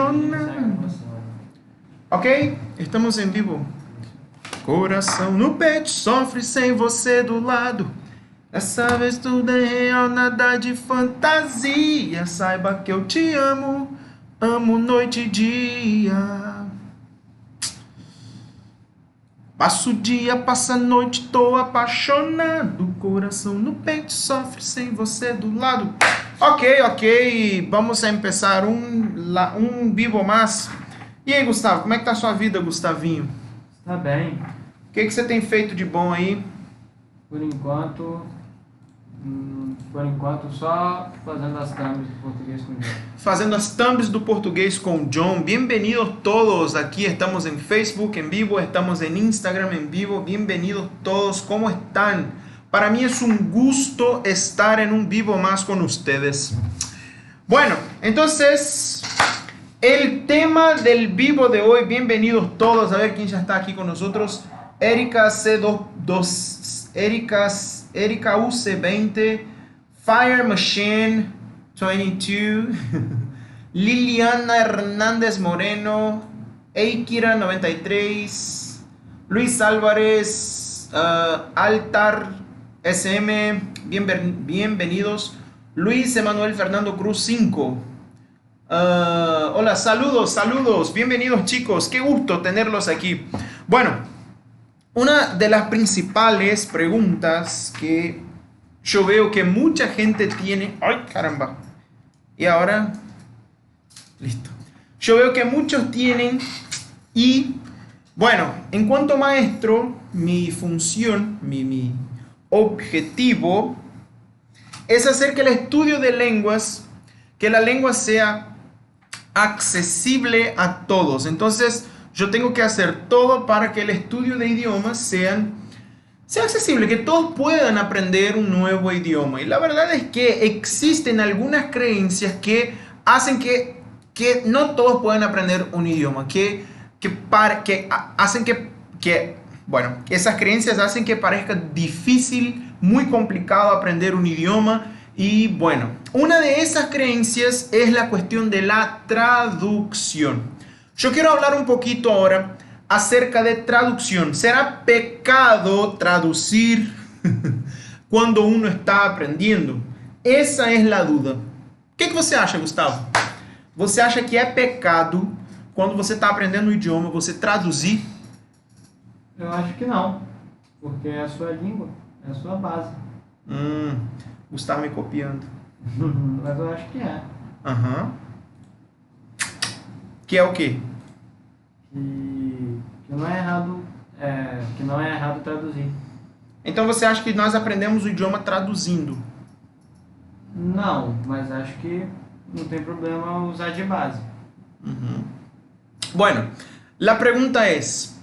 apaixonando. Ok? Estamos em vivo. Coração no peito sofre sem você do lado. Dessa vez tudo é real, nada de fantasia. Saiba que eu te amo, amo noite e dia. Passo o dia, passa a noite, tô apaixonado. Coração no peito sofre sem você do lado. Ok. Vamos a empezar um vivo mais. E aí, Gustavo, como é que tá a sua vida, Gustavinho? Tá bem. O que você tem feito de bom aí? Por enquanto só fazendo as thumbs do português com o John. Fazendo as thumbs do português com John. Bienvenidos todos aqui. Estamos en Facebook en vivo, estamos en Instagram en vivo. Bienvenidos todos. ¿Cómo están? Para mí es un gusto estar en un vivo más con ustedes. Bueno, entonces, el tema del vivo de hoy. Bienvenidos todos. A ver quién ya está aquí con nosotros. Erika C22, Erika UC20, Fire Machine 22, Liliana Hernández Moreno, Eikira 93, Luis Álvarez, Altar SM, bienvenidos. Luis Emanuel Fernando Cruz 5. Hola, saludos, bienvenidos chicos, qué gusto tenerlos aquí. Bueno, una de las principales preguntas que yo veo que mucha gente tiene... ¡Ay, caramba! Y ahora... Listo. Yo veo que muchos tienen y... Bueno, en cuanto a maestro, mi función, mi objetivo es hacer que el estudio de lenguas, que la lengua sea accesible a todos. Entonces, yo tengo que hacer todo para que el estudio de idiomas sea accesible, que todos puedan aprender un nuevo idioma. Y la verdad es que existen algunas creencias que hacen que no todos puedan aprender un idioma, que esas creencias hacen que parezca difícil, muy complicado aprender un idioma. Y bueno, una de esas creencias es la cuestión de la traducción. Yo quiero hablar un poquito ahora acerca de traducción. ¿Será pecado traducir cuando uno está aprendiendo? Essa é a dúvida. O que você acha, Gustavo? Você acha que é pecado quando você está aprendendo um idioma, você traduzir? Eu acho que não, porque é a sua língua, é a sua base. Gustavo me copiando. Mas eu acho que é. Que é o quê? Que não é errado traduzir. Então você acha que nós aprendemos o idioma traduzindo? Não, mas acho que não tem problema usar de base. Bueno, la pregunta es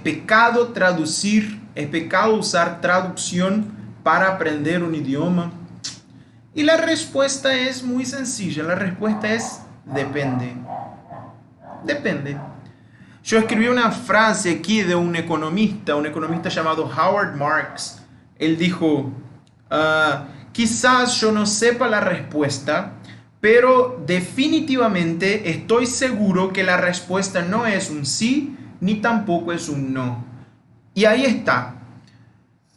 pecado traducir? ¿Es pecado usar traducción para aprender un idioma? Y la respuesta es muy sencilla. La respuesta es depende. Depende. Yo escribí una frase aquí de un economista llamado Howard Marks. Él dijo, quizás yo no sepa la respuesta, pero definitivamente estoy seguro que la respuesta no es un sí, ni tampoco es un no. Y ahí está.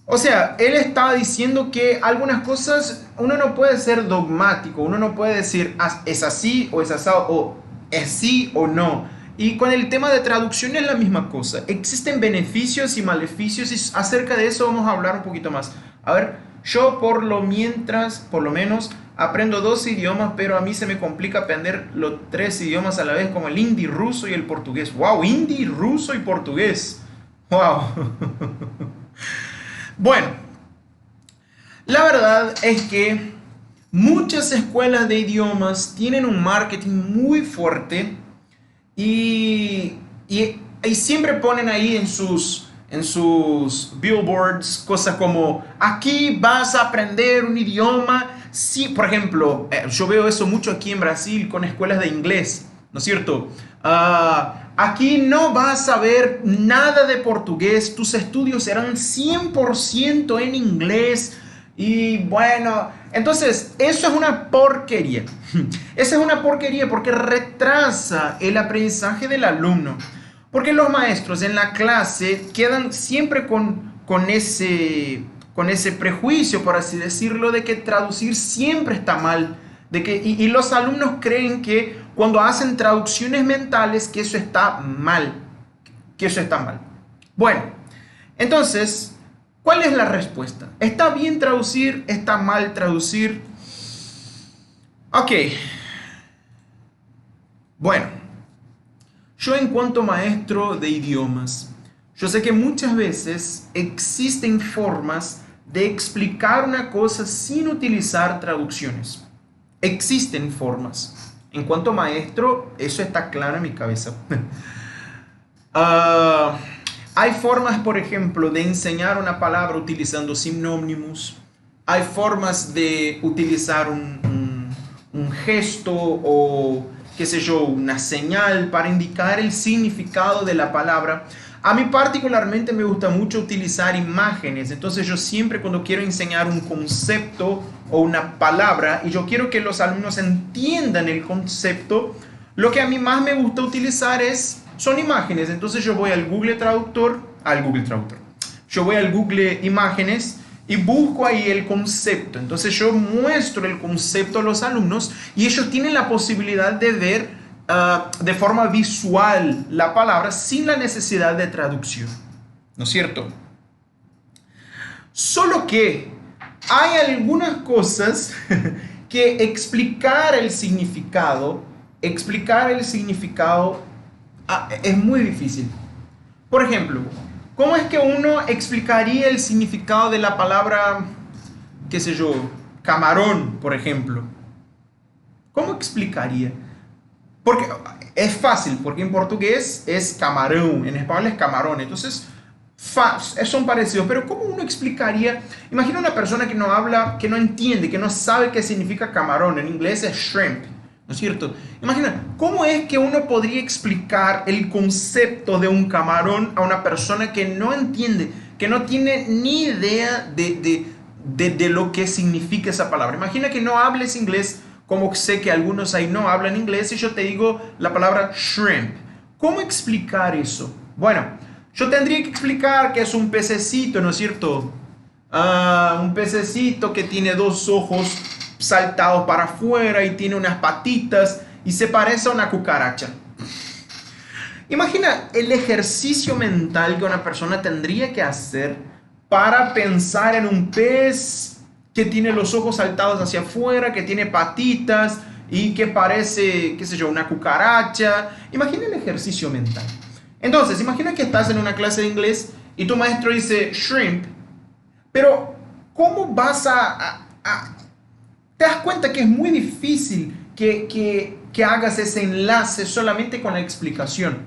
O sea, él estaba diciendo que algunas cosas uno no puede ser dogmático, uno no puede decir es así o es asado, o es sí o no. Y con el tema de traducción es la misma cosa. Existen beneficios y maleficios y acerca de eso vamos a hablar un poquito más. A ver, yo por lo menos aprendo 2 idiomas, pero a mí se me complica aprender los 3 idiomas a la vez, como el hindi, ruso y el portugués. ¡Wow! Hindi, ruso y portugués. ¡Wow! Bueno, la verdad es que muchas escuelas de idiomas tienen un marketing muy fuerte y siempre ponen ahí en sus billboards cosas como aquí vas a aprender un idioma. Sí, por ejemplo, yo veo eso mucho aquí en Brasil con escuelas de inglés, ¿no es cierto? Aquí no vas a ver nada de portugués, tus estudios serán 100% en inglés. Y bueno, entonces eso es una porquería. Esa es una porquería porque retrasa el aprendizaje del alumno. Porque los maestros en la clase quedan siempre con ese prejuicio, por así decirlo, de que traducir siempre está mal. Y los alumnos creen que cuando hacen traducciones mentales, que eso está mal. Que eso está mal. Bueno, entonces, ¿cuál es la respuesta? ¿Está bien traducir? ¿Está mal traducir? Ok. Bueno, yo en cuanto maestro de idiomas, yo sé que muchas veces existen formas de explicar una cosa sin utilizar traducciones. Existen formas. En cuanto maestro, eso está claro en mi cabeza. Hay formas, por ejemplo, de enseñar una palabra utilizando sinónimos. Hay formas de utilizar un gesto o, qué sé yo, una señal para indicar el significado de la palabra. A mí particularmente me gusta mucho utilizar imágenes. Entonces yo siempre cuando quiero enseñar un concepto o una palabra y yo quiero que los alumnos entiendan el concepto, lo que a mí más me gusta utilizar son imágenes. Entonces yo voy al Google Traductor, yo voy al Google Imágenes y busco ahí el concepto. Entonces yo muestro el concepto a los alumnos y ellos tienen la posibilidad de ver de forma visual la palabra sin la necesidad de traducción. ¿No es cierto? Solo que hay algunas cosas que explicar el significado es muy difícil. Por ejemplo, ¿cómo es que uno explicaría el significado de la palabra, qué sé yo, camarón, por ejemplo? ¿Cómo explicaría? Porque es fácil, porque en portugués es camarón, en español es camarón, entonces son parecidos, pero ¿cómo uno explicaría? Imagina una persona que no habla, que no entiende, que no sabe qué significa camarón, en inglés es shrimp, ¿no es cierto? Imagina, ¿cómo es que uno podría explicar el concepto de un camarón a una persona que no entiende, que no tiene ni idea de lo que significa esa palabra? Imagina que no hables inglés, como sé que algunos ahí no hablan inglés, y yo te digo la palabra shrimp. ¿Cómo explicar eso? Bueno, yo tendría que explicar que es un pececito, ¿no es cierto? Un pececito que tiene dos ojos saltados para afuera y tiene unas patitas y se parece a una cucaracha. Imagina el ejercicio mental que una persona tendría que hacer para pensar en un pez que tiene los ojos saltados hacia afuera, que tiene patitas y que parece, qué sé yo, una cucaracha. Imagina el ejercicio mental. Entonces, imagina que estás en una clase de inglés y tu maestro dice shrimp, pero ¿cómo vas te das cuenta que es muy difícil que hagas ese enlace solamente con la explicación?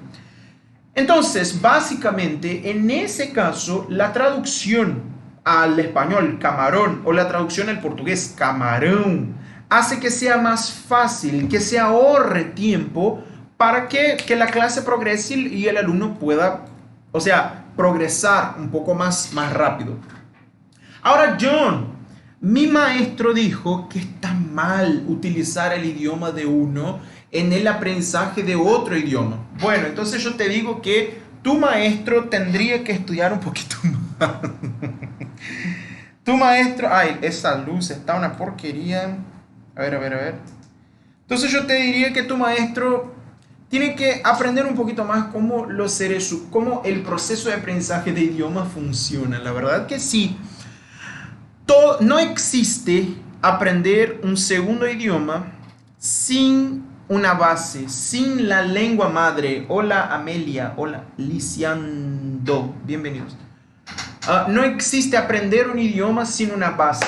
Entonces, básicamente, en ese caso, la traducción al español camarón o la traducción al portugués camarón hace que sea más fácil, que se ahorre tiempo para que la clase progrese y el alumno pueda, o sea, progresar un poco más rápido. Ahora, John, mi maestro dijo que está mal utilizar el idioma de uno en el aprendizaje de otro idioma. Bueno, entonces yo te digo que tu maestro tendría que estudiar un poquito más. Tu maestro... Ay, esa luz está una porquería. A ver. Entonces yo te diría que tu maestro tiene que aprender un poquito más cómo cómo el proceso de aprendizaje de idiomas funciona. La verdad que sí. No existe aprender un segundo idioma sin una base, sin la lengua madre. Hola Amelia, hola Liciando, bienvenidos. No existe aprender un idioma sin una base.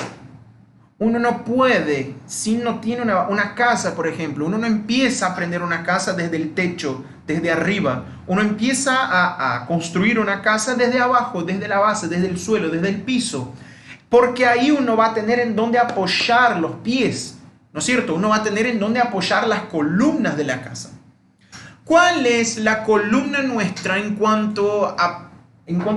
Uno no puede, si no tiene una casa, por ejemplo, uno no empieza a aprender una casa desde el techo, desde arriba. Uno empieza a construir una casa desde abajo, desde la base, desde el suelo, desde el piso. Porque ahí uno va a tener en dónde apoyar los pies, ¿no es cierto? Uno va a tener en dónde apoyar las columnas de la casa. ¿Cuál es la columna nuestra en cuanto a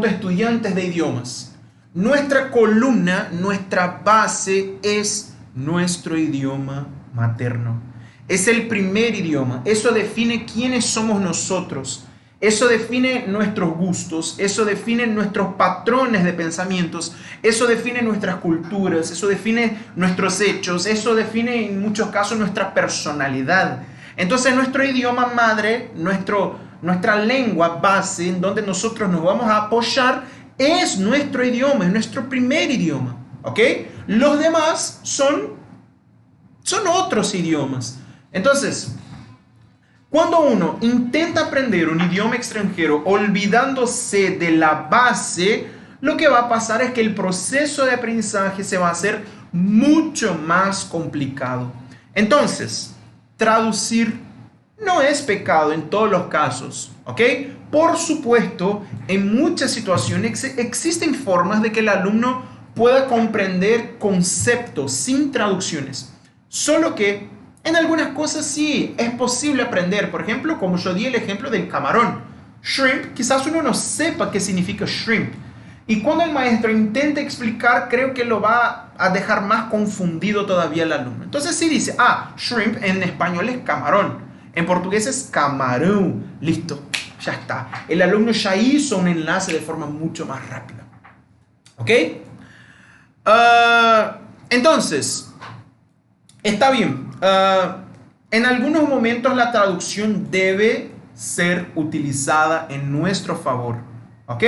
estudiantes de idiomas? Nuestra columna, nuestra base es nuestro idioma materno. Es el primer idioma. Eso define quiénes somos nosotros. Eso define nuestros gustos. Eso define nuestros patrones de pensamientos. Eso define nuestras culturas. Eso define nuestros hechos. Eso define en muchos casos nuestra personalidad. Entonces nuestro idioma madre, nuestra lengua base en donde nosotros nos vamos a apoyar es nuestro idioma, es nuestro primer idioma. ¿Ok? Los demás son otros idiomas. Entonces, cuando uno intenta aprender un idioma extranjero olvidándose de la base, lo que va a pasar es que el proceso de aprendizaje se va a hacer mucho más complicado. Entonces, traducir no es pecado en todos los casos, ¿ok? Por supuesto, en muchas situaciones existen formas de que el alumno pueda comprender conceptos sin traducciones. Solo que en algunas cosas sí es posible aprender. Por ejemplo, como yo di el ejemplo del camarón. Shrimp, quizás uno no sepa qué significa shrimp. Y cuando el maestro intenta explicar, creo que lo va a dejar más confundido todavía el alumno. Entonces sí dice, shrimp en español es camarón. En portugués es camarón. Listo, ya está. El alumno ya hizo un enlace de forma mucho más rápida. ¿Ok? Entonces, está bien. En algunos momentos la traducción debe ser utilizada en nuestro favor. ¿Ok?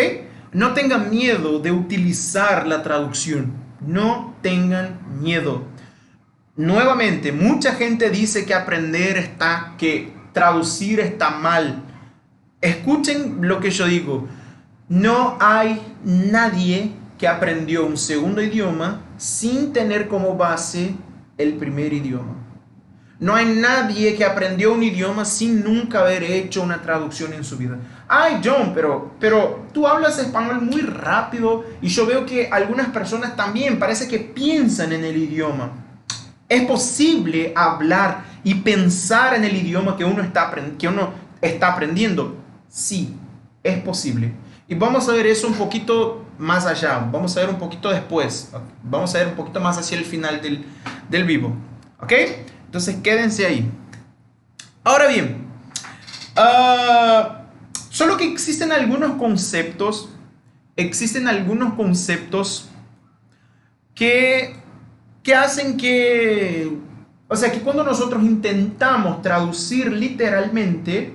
No tengan miedo de utilizar la traducción. No tengan miedo. Nuevamente, mucha gente dice que traducir está mal. Escuchen lo que yo digo. No hay nadie que aprendió un segundo idioma sin tener como base el primer idioma. No hay nadie que aprendió un idioma sin nunca haber hecho una traducción en su vida. Ay, John, pero tú hablas español muy rápido y yo veo que algunas personas también parece que piensan en el idioma. ¿Es posible hablar y pensar en el idioma que uno está aprendiendo? Sí, es posible. Y vamos a ver eso un poquito más allá. Vamos a ver un poquito después. Vamos a ver un poquito más hacia el final del vivo. ¿Ok? Entonces quédense ahí. Ahora bien, solo que existen algunos conceptos que hacen que cuando nosotros intentamos traducir literalmente,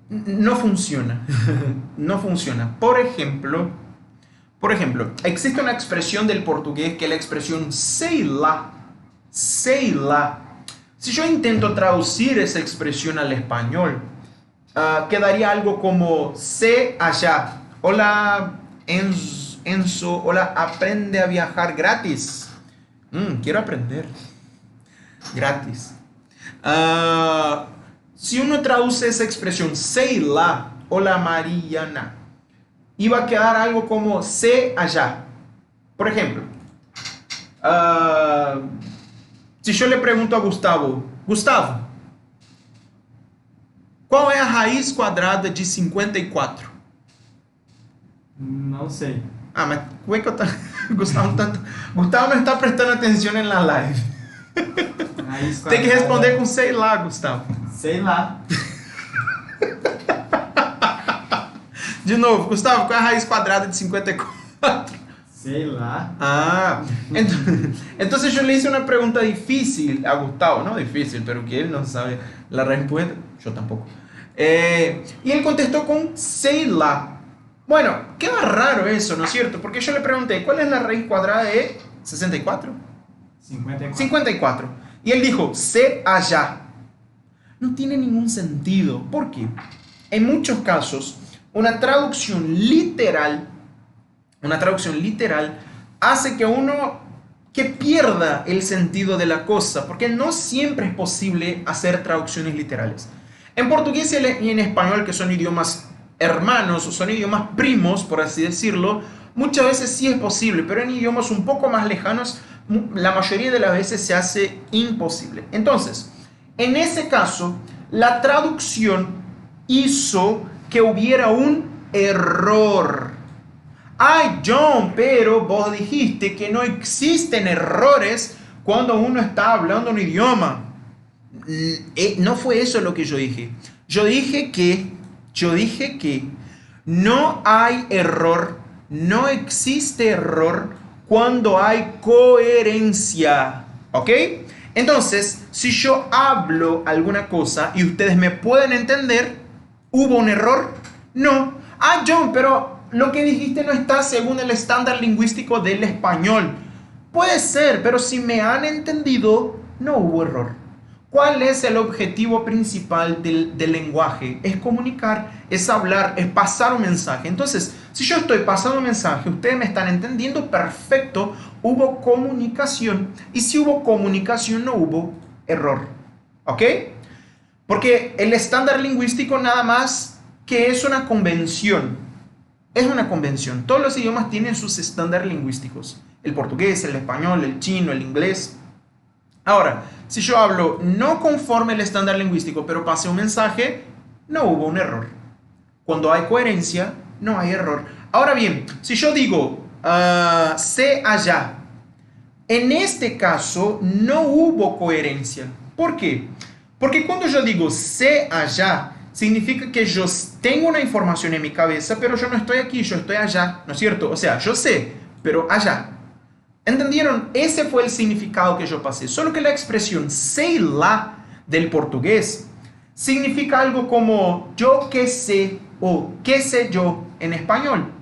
no funciona. No funciona. Por ejemplo, existe una expresión del portugués que es la expresión sei lá. Sei lá. Si yo intento traducir esa expresión al español, quedaría algo como sé allá. Hola, Enzo, hola, aprende a viajar gratis. Quiero aprender. Gratis. Si uno traduce esa expresión, sei lá, hola Mariana, iba a quedar algo como sé allá. Por ejemplo, si yo le pregunto a Gustavo, ¿cuál es la raíz cuadrada de 54? No sé. Mas como é que eu Gustavo não está prestando atenção na live. Tem que responder com sei lá, Gustavo. Sei lá. De novo, Gustavo, qual é a raiz quadrada de 54? Sei lá. Entonces yo le hice una pregunta difícil a Gustavo, no difícil, pero que él no sabe la respuesta, yo tampoco. Y él contestó con sei lá. Bueno, queda raro eso, ¿no es cierto? Porque yo le pregunté, ¿cuál es la raíz cuadrada de 64? 54. Y él dijo, sé allá. No tiene ningún sentido. ¿Por qué? En muchos casos, una traducción literal hace que pierda el sentido de la cosa, porque no siempre es posible hacer traducciones literales. En portugués y en español, que son idiomas hermanos o son idiomas primos, por así decirlo, muchas veces sí es posible, pero en idiomas un poco más lejanos, la mayoría de las veces se hace imposible. Entonces, en ese caso, la traducción hizo que hubiera un error. Ay, John, pero vos dijiste que no existen errores cuando uno está hablando un idioma. No fue eso lo que yo dije. Yo dije que no hay error, no existe error cuando hay coherencia. ¿Ok? Entonces, si yo hablo alguna cosa y ustedes me pueden entender, ¿hubo un error? No. Ah, John, pero lo que dijiste no está según el estándar lingüístico del español. Puede ser, pero si me han entendido, no hubo error. ¿Cuál es el objetivo principal del lenguaje? Es comunicar, es hablar, es pasar un mensaje. Entonces, si yo estoy pasando un mensaje, ustedes me están entendiendo, perfecto, hubo comunicación. Y si hubo comunicación, no hubo error. ¿Ok? Porque el estándar lingüístico nada más que es una convención. Es una convención. Todos los idiomas tienen sus estándares lingüísticos. El portugués, el español, el chino, el inglés. Ahora, si yo hablo no conforme el estándar lingüístico, pero pasé un mensaje, no hubo un error. Cuando hay coherencia, no hay error. Ahora bien, si yo digo, sé allá, en este caso no hubo coherencia. ¿Por qué? Porque cuando yo digo sé allá, significa que yo tengo una información en mi cabeza, pero yo no estoy aquí, yo estoy allá, ¿no es cierto? O sea, yo sé, pero allá. ¿Entendieron? Ese fue el significado que yo pasé. Solo que la expresión sei lá del portugués significa algo como yo qué sé o qué sé yo en español.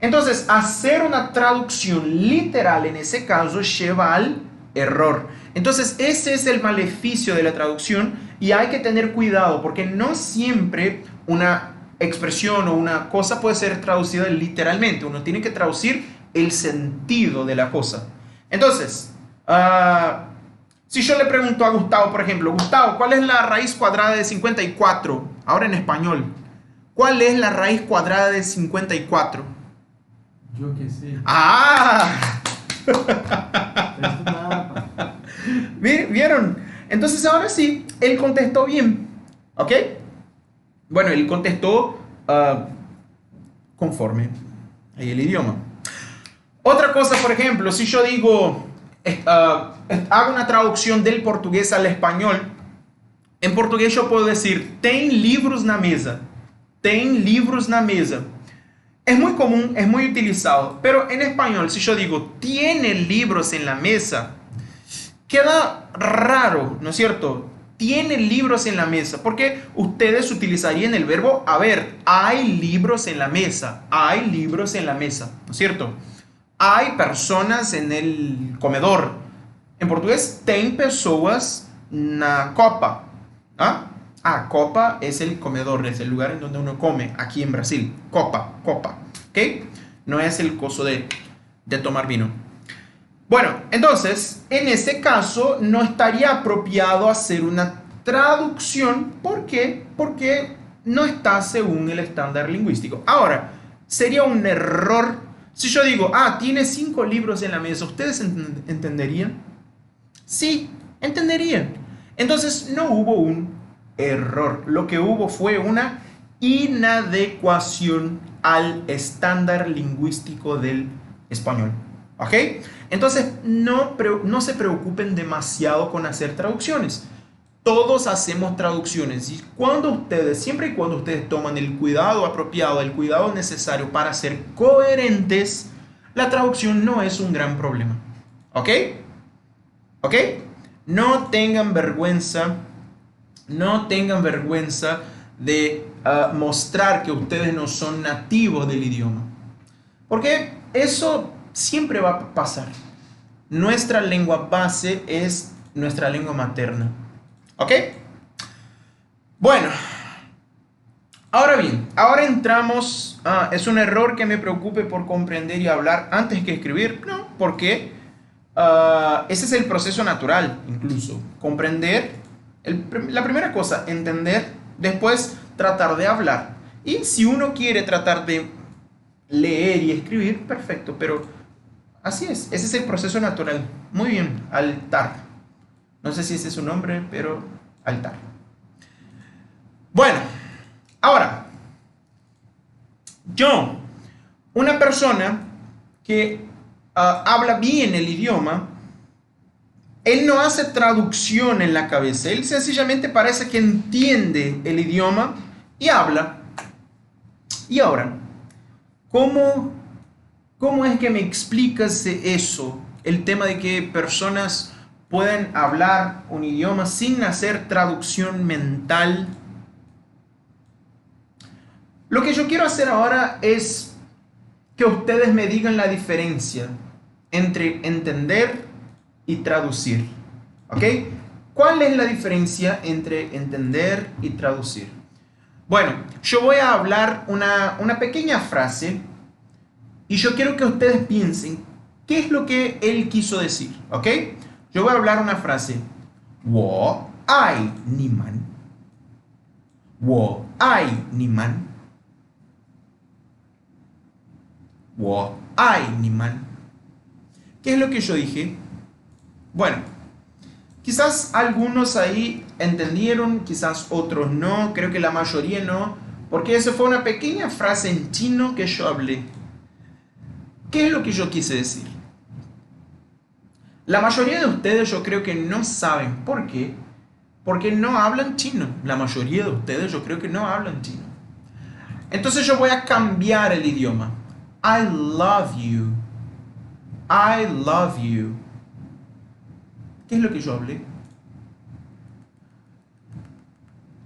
Entonces, hacer una traducción literal en ese caso lleva al error. Entonces, ese es el maleficio de la traducción y hay que tener cuidado porque no siempre una expresión o una cosa puede ser traducida literalmente. Uno tiene que traducir el sentido de la cosa. Entonces, si yo le pregunto a Gustavo, por ejemplo, Gustavo, ¿cuál es la raíz cuadrada de 54? Ahora en español. ¿Cuál es la raíz cuadrada de 54? Yo qué sé. ¡Ah! ¿Vieron? Entonces ahora sí, él contestó bien. ¿Ok? Bueno, él contestó conforme el idioma. Otra cosa, por ejemplo, si yo digo, hago una traducción del portugués al español, en portugués yo puedo decir, tem livros na mesa. Tem livros na mesa. Es muy común, es muy utilizado, pero en español, si yo digo, tiene libros en la mesa, queda raro, ¿no es cierto? Tiene libros en la mesa, porque ustedes utilizarían el verbo haber. Hay libros en la mesa, hay libros en la mesa, ¿no es cierto? Hay personas en el comedor. En portugués, tem pessoas na copa. Copa es el comedor, es el lugar en donde uno come, aquí en Brasil. Copa, copa. ¿Ok? No es el coso de tomar vino. Bueno, entonces, en este caso, no estaría apropiado hacer una traducción. ¿Por qué? Porque no está según el estándar lingüístico. Ahora, sería un error si yo digo, tiene 5 libros en la mesa, ¿ustedes entenderían? Sí, entenderían. Entonces no hubo un error. Lo que hubo fue una inadecuación al estándar lingüístico del español. ¿Ok? Entonces no se preocupen demasiado con hacer traducciones. Todos hacemos traducciones y siempre y cuando ustedes toman el cuidado apropiado, el cuidado necesario para ser coherentes, la traducción no es un gran problema. ¿Ok? ¿Ok? No tengan vergüenza de mostrar que ustedes no son nativos del idioma. Porque eso siempre va a pasar. Nuestra lengua base es nuestra lengua materna. ¿Ok? Bueno, ahora bien, ahora entramos, ¿es un error que me preocupe por comprender y hablar antes que escribir? No, porque ese es el proceso natural, incluso. Comprender, la primera cosa, entender, después tratar de hablar. Y si uno quiere tratar de leer y escribir, perfecto, pero así es, ese es el proceso natural. Muy bien, altar. No sé si ese es su nombre, pero altar. Bueno, ahora, John, Una persona que habla bien el idioma, él no hace traducción en la cabeza, él sencillamente parece que entiende el idioma y habla. Y ahora, ¿cómo es que me explicas eso? El tema de que personas pueden hablar un idioma sin hacer traducción mental. Lo que yo quiero hacer ahora es que ustedes me digan la diferencia entre entender y traducir. ¿Ok? ¿Cuál es la diferencia entre entender y traducir? Bueno, yo voy a hablar una pequeña frase y yo quiero que ustedes piensen qué es lo que él quiso decir. ¿Ok? Yo voy a hablar una frase. 我爱你们. 我爱你们. 我爱你们. ¿Qué es lo que yo dije? Bueno, quizás algunos ahí entendieron, quizás otros no, creo que la mayoría no, porque esa fue una pequeña frase en chino que yo hablé. ¿Qué es lo que yo quise decir? La mayoría de ustedes yo creo que no saben. ¿Por qué? Porque no hablan chino. La mayoría de ustedes yo creo que no hablan chino. Entonces yo voy a cambiar el idioma. I love you. I love you. ¿Qué es lo que yo hablé?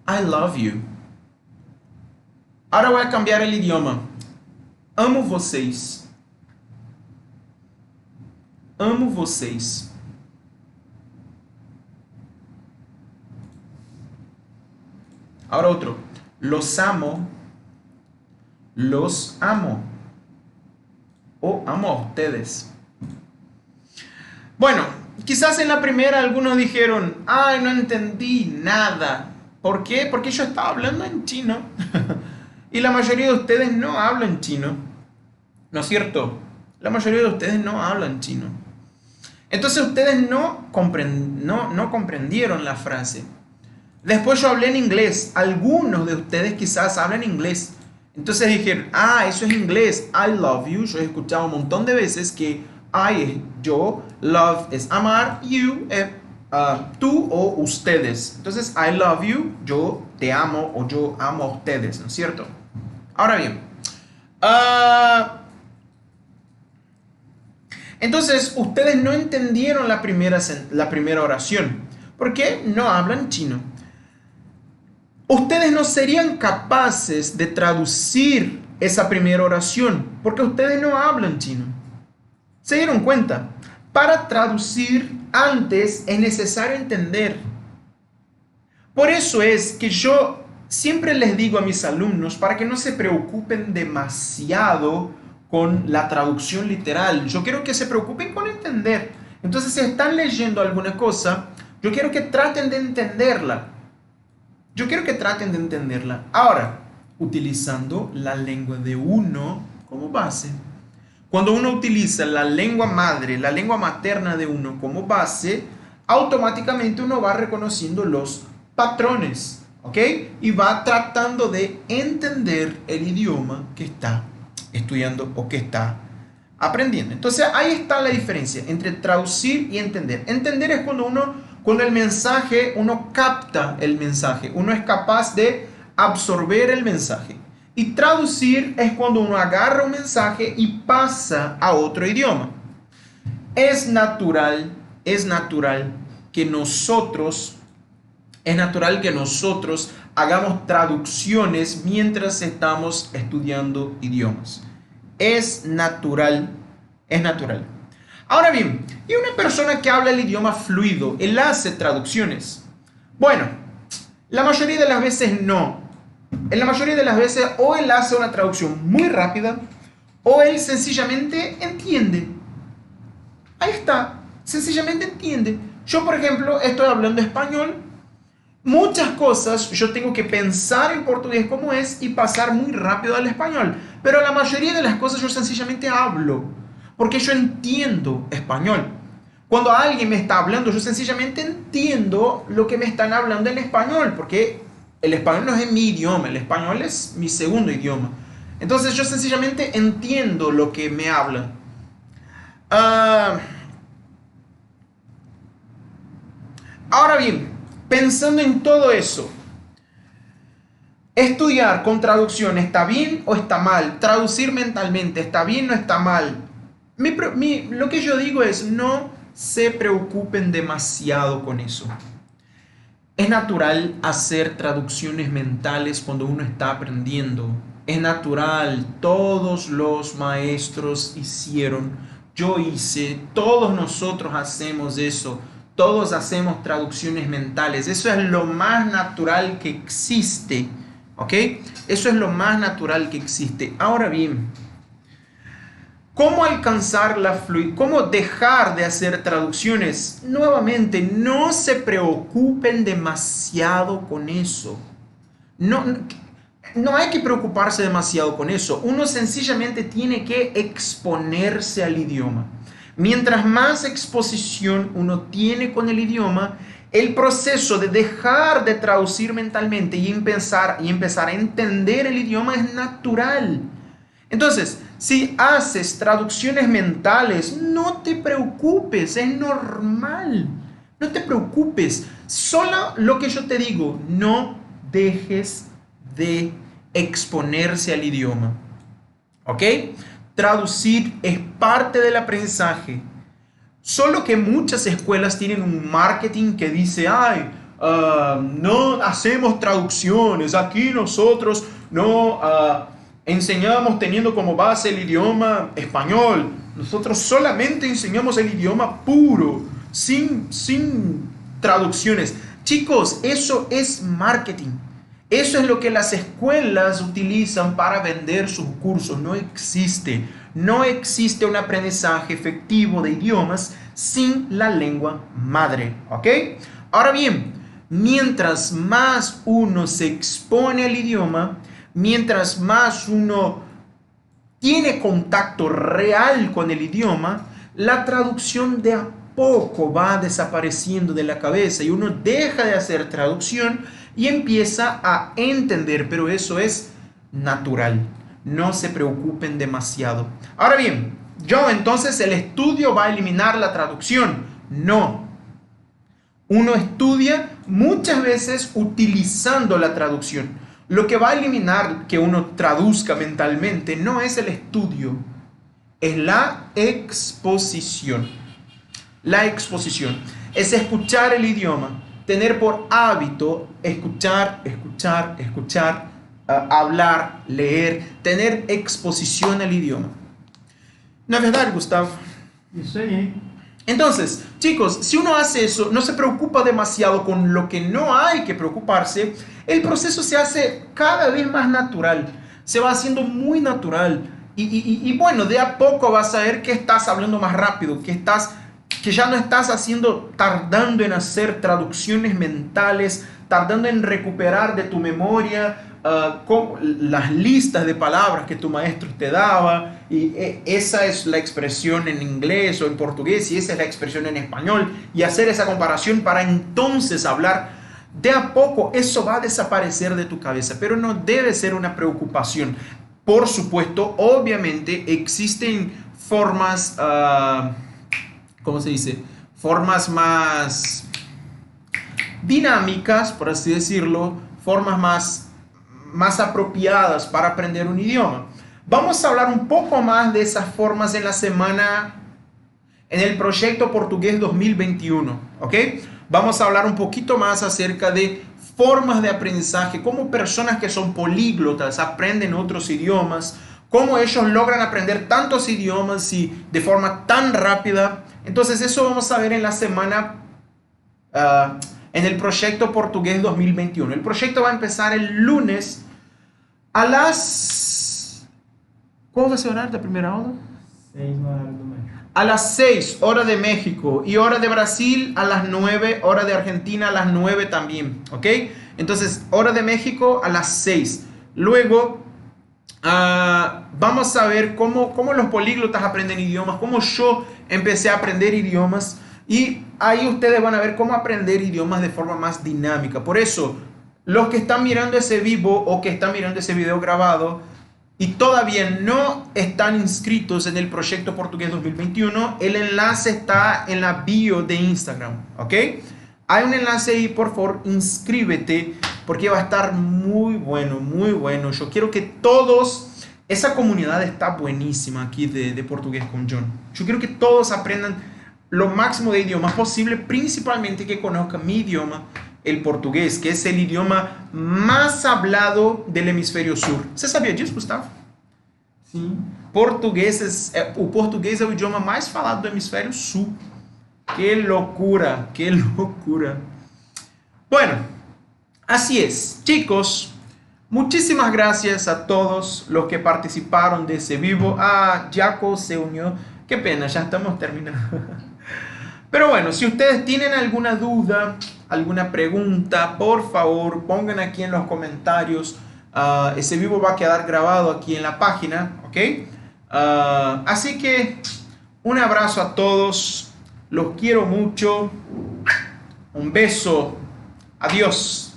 I love you. Ahora voy a cambiar el idioma. Amo vocês. Amo vocês. Ahora otro. Los amo. Los amo. O amo a ustedes. Bueno, quizás en la primera algunos dijeron, ay, no entendí nada. ¿Por qué? Porque yo estaba hablando en chino. Y la mayoría de ustedes no hablan chino. ¿No es cierto? La mayoría de ustedes no hablan chino. Entonces ustedes no comprendieron la frase. Después yo hablé en inglés. Algunos de ustedes quizás hablan inglés. Entonces dijeron, ah, eso es inglés. I love you. Yo he escuchado un montón de veces que I es yo, love es amar, you es tú o ustedes. Entonces, I love you, yo te amo o yo amo a ustedes, ¿no es cierto? Ahora bien, entonces ustedes no entendieron la primera oración. ¿Por qué? No hablan chino. Ustedes no serían capaces de traducir esa primera oración porque ustedes no hablan chino. ¿Se dieron cuenta? Para traducir antes es necesario entender. Por eso es que yo siempre les digo a mis alumnos para que no se preocupen demasiado con la traducción literal. Yo quiero que se preocupen con entender. Entonces, si están leyendo alguna cosa, yo quiero que traten de entenderla. Yo quiero que traten de entenderla. Ahora, utilizando la lengua de uno como base. Cuando uno utiliza la lengua madre, la lengua materna de uno como base, automáticamente uno va reconociendo los patrones, ¿ok? Y va tratando de entender el idioma que está estudiando o que está aprendiendo. Entonces ahí está la diferencia entre traducir y entender. Entender es cuando el mensaje, uno capta el mensaje, uno es capaz de absorber el mensaje. Y traducir es cuando uno agarra un mensaje y pasa a otro idioma. Es natural que nosotros hagamos traducciones mientras estamos estudiando idiomas. Es natural. Ahora bien, ¿y una persona que habla el idioma fluido, él hace traducciones? Bueno, la mayoría de las veces no. En la mayoría de las veces o él hace una traducción muy rápida o él sencillamente entiende. Ahí está, sencillamente entiende. Yo, por ejemplo, estoy hablando español. Muchas cosas yo tengo que pensar en portugués como es y pasar muy rápido al español. Pero la mayoría de las cosas yo sencillamente hablo porque yo entiendo español. Cuando alguien me está hablando, yo sencillamente entiendo lo que me están hablando en español porque el español no es mi idioma, el español es mi segundo idioma. Entonces yo sencillamente entiendo lo que me habla. Ah, ahora bien, pensando en todo eso, estudiar con traducción, ¿está bien o está mal? Traducir mentalmente, ¿está bien o está mal? Lo que yo digo es, no se preocupen demasiado con eso. Es natural hacer traducciones mentales cuando uno está aprendiendo. Es natural, todos los maestros hicieron, yo hice, todos nosotros hacemos eso. Todos hacemos traducciones mentales. Eso es lo más natural que existe. ¿Ok? Eso es lo más natural que existe. Ahora bien, ¿cómo alcanzar la fluidez? ¿Cómo dejar de hacer traducciones? Nuevamente, no se preocupen demasiado con eso. No hay que preocuparse demasiado con eso. Uno sencillamente tiene que exponerse al idioma. Mientras más exposición uno tiene con el idioma, el proceso de dejar de traducir mentalmente y empezar a entender el idioma es natural. Entonces, si haces traducciones mentales, no te preocupes, es normal. No te preocupes. Solo lo que yo te digo, no dejes de exponerse al idioma. ¿Ok? Traducir es parte del aprendizaje. Solo que muchas escuelas tienen un marketing que dice, no hacemos traducciones, aquí nosotros no enseñamos teniendo como base el idioma español, nosotros solamente enseñamos el idioma puro, sin traducciones. Chicos, eso es marketing. Eso es lo que las escuelas utilizan para vender sus cursos. No existe un aprendizaje efectivo de idiomas sin la lengua madre. ¿Ok? Ahora bien, mientras más uno se expone al idioma, mientras más uno tiene contacto real con el idioma, la traducción de a poco va desapareciendo de la cabeza y uno deja de hacer traducción y empieza a entender, pero eso es natural. No se preocupen demasiado. Ahora bien, entonces el estudio va a eliminar la traducción. No. Uno estudia muchas veces utilizando la traducción. Lo que va a eliminar que uno traduzca mentalmente no es el estudio, es la exposición. La exposición es escuchar el idioma. Tener por hábito escuchar, hablar, leer, tener exposición al idioma. ¿No es verdad, Gustavo? Sí. Entonces, chicos, si uno hace eso, no se preocupa demasiado con lo que no hay que preocuparse, el proceso se hace cada vez más natural, se va haciendo muy natural. Y bueno, de a poco vas a ver que estás hablando más rápido, que ya no estás tardando en hacer traducciones mentales, tardando en recuperar de tu memoria las listas de palabras que tu maestro te daba, y esa es la expresión en inglés o en portugués, y esa es la expresión en español, y hacer esa comparación para entonces hablar. De a poco eso va a desaparecer de tu cabeza, pero no debe ser una preocupación. Por supuesto, obviamente existen formas... ¿cómo se dice? Formas más dinámicas, por así decirlo, formas más apropiadas para aprender un idioma. Vamos a hablar un poco más de esas formas en el proyecto Portugués 2021, ¿ok? Vamos a hablar un poquito más acerca de formas de aprendizaje, cómo personas que son políglotas aprenden otros idiomas, cómo ellos logran aprender tantos idiomas y de forma tan rápida. Entonces eso vamos a ver en la semana, en el proyecto Portugués 2021. El proyecto va a empezar el lunes a las... ¿Cuál va a ser el horario de primera hora? 6 horas de México. A las 6, hora de México, y hora de Brasil a las 9, hora de Argentina a las 9 también, ¿ok? Entonces, hora de México a las 6. Luego... vamos a ver cómo los políglotas aprenden idiomas, cómo yo empecé a aprender idiomas, y ahí ustedes van a ver cómo aprender idiomas de forma más dinámica. Por eso, los que están mirando ese vivo o que están mirando ese video grabado, y todavía no están inscritos en el proyecto Portugués 2021, el enlace está en la bio de Instagram, ¿ok? Hay un enlace ahí, por favor, inscríbete, porque va a estar muy bueno, muy bueno. Yo quiero que todos, esa comunidad está buenísima aquí de Portugués con John. Yo quiero que todos aprendan lo máximo de idiomas posible, principalmente que conozcan mi idioma, el portugués, que es el idioma más hablado del hemisferio sur. Você sabia disso, Gustavo? Sim. O português é o idioma mais falado do hemisfério sul. ¡Qué locura! ¡Qué locura! Bueno, así es. Chicos, muchísimas gracias a todos los que participaron de ese vivo. Ah, Jaco se unió. Qué pena, ya estamos terminando. Pero bueno, si ustedes tienen alguna duda, alguna pregunta, por favor, pongan aquí en los comentarios. Ese vivo va a quedar grabado aquí en la página, ¿ok? Así que un abrazo a todos. Los quiero mucho. Un beso. Adiós.